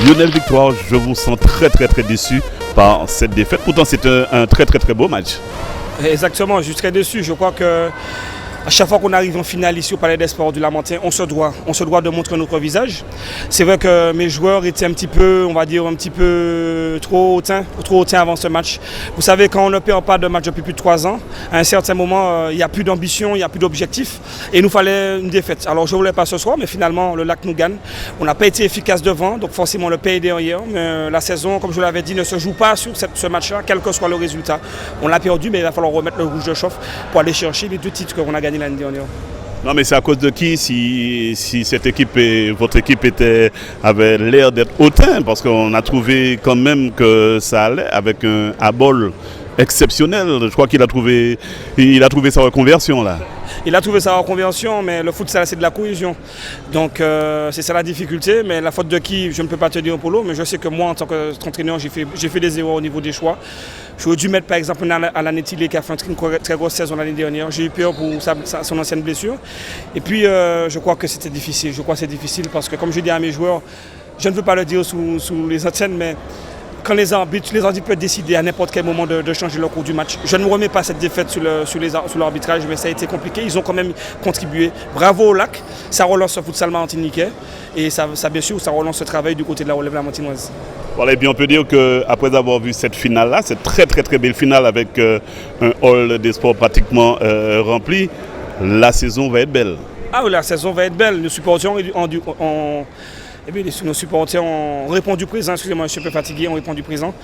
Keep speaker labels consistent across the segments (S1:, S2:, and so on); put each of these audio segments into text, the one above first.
S1: Lionel Victoire, je vous sens très déçu par cette défaite. Pourtant, c'est un très beau match.
S2: Exactement, je suis très déçu. Je crois que à chaque fois qu'on arrive en finale ici au Palais des Sports du Lamentin, on se doit de montrer notre visage. C'est vrai que mes joueurs étaient un petit peu trop hautains avant ce match. Vous savez, quand on ne perd pas de match depuis plus de 3 ans, à un certain moment, il n'y a plus d'ambition, il n'y a plus d'objectif. Et il nous fallait une défaite. Alors je ne voulais pas ce soir, mais finalement, le LAC nous gagne. On n'a pas été efficace devant, donc forcément le paye derrière. Mais la saison, comme je l'avais dit, ne se joue pas sur ce match-là, quel que soit le résultat. On l'a perdu, mais il va falloir remettre le rouge de chauffe pour aller chercher les 2 titres qu'on a gagnés l'année dernière.
S1: Non, mais c'est à cause de qui si cette équipe votre équipe avait l'air d'être hautain, parce qu'on a trouvé quand même que ça allait avec un Abol exceptionnel. Je crois qu'il a trouvé sa reconversion là.
S2: Il a trouvé sa reconversion, mais le futsal c'est de la cohésion. Donc c'est ça la difficulté, mais la faute de qui, je ne peux pas te dire Polo, mais je sais que moi en tant qu'entraîneur, j'ai fait des erreurs au niveau des choix. J'aurais dû mettre par exemple Alain Netilé qui a fait une très grosse saison l'année dernière. J'ai eu peur pour son ancienne blessure. Et puis je crois que c'était difficile. Je crois que c'est difficile parce que comme je dis à mes joueurs, je ne veux pas le dire sous les antennes, mais quand les arbitres peuvent décider à n'importe quel moment de changer le cours du match. Je ne remets pas cette défaite sur l'arbitrage, mais ça a été compliqué. Ils ont quand même contribué. Bravo au LAC, ça relance le futsal martiniquais et ça bien sûr, ça relance le travail du côté de la relève lamantinoise.
S1: Voilà, et bien on peut dire qu'après avoir vu cette finale-là, cette très belle finale avec un hall des sports pratiquement rempli, la saison va être belle.
S2: Ah oui, la saison va être belle. Nos supporters ont répondu présent, excusez-moi, je suis un peu fatigué, ont répondu présent.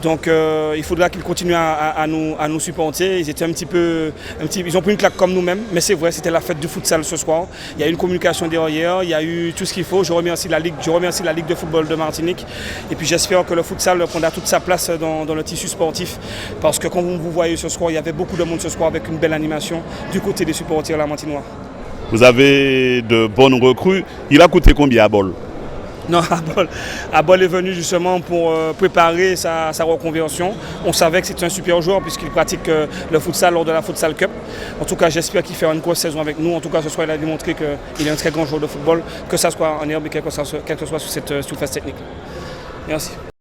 S2: Donc il faudra qu'ils continuent à nous supporter. Ils ont pris une claque comme nous-mêmes, mais c'est vrai, c'était la fête du futsal ce soir. Il y a eu une communication derrière, il y a eu tout ce qu'il faut. Je remercie la Ligue de football de Martinique. Et puis j'espère que le futsal prendra toute sa place dans le tissu sportif. Parce que comme vous voyez ce soir, il y avait beaucoup de monde ce soir avec une belle animation du côté des supporters lamantinois.
S1: Vous avez de bonnes recrues. Il a coûté combien à Bol?
S2: Non, Abol est venu justement pour préparer sa reconversion. On savait que c'était un super joueur puisqu'il pratique le futsal lors de la Futsal Cup. En tout cas, j'espère qu'il fera une grosse saison avec nous. En tout cas, ce soir, il a démontré qu'il est un très grand joueur de football, que ce soit en herbe et quel que soit sur cette surface technique. Merci.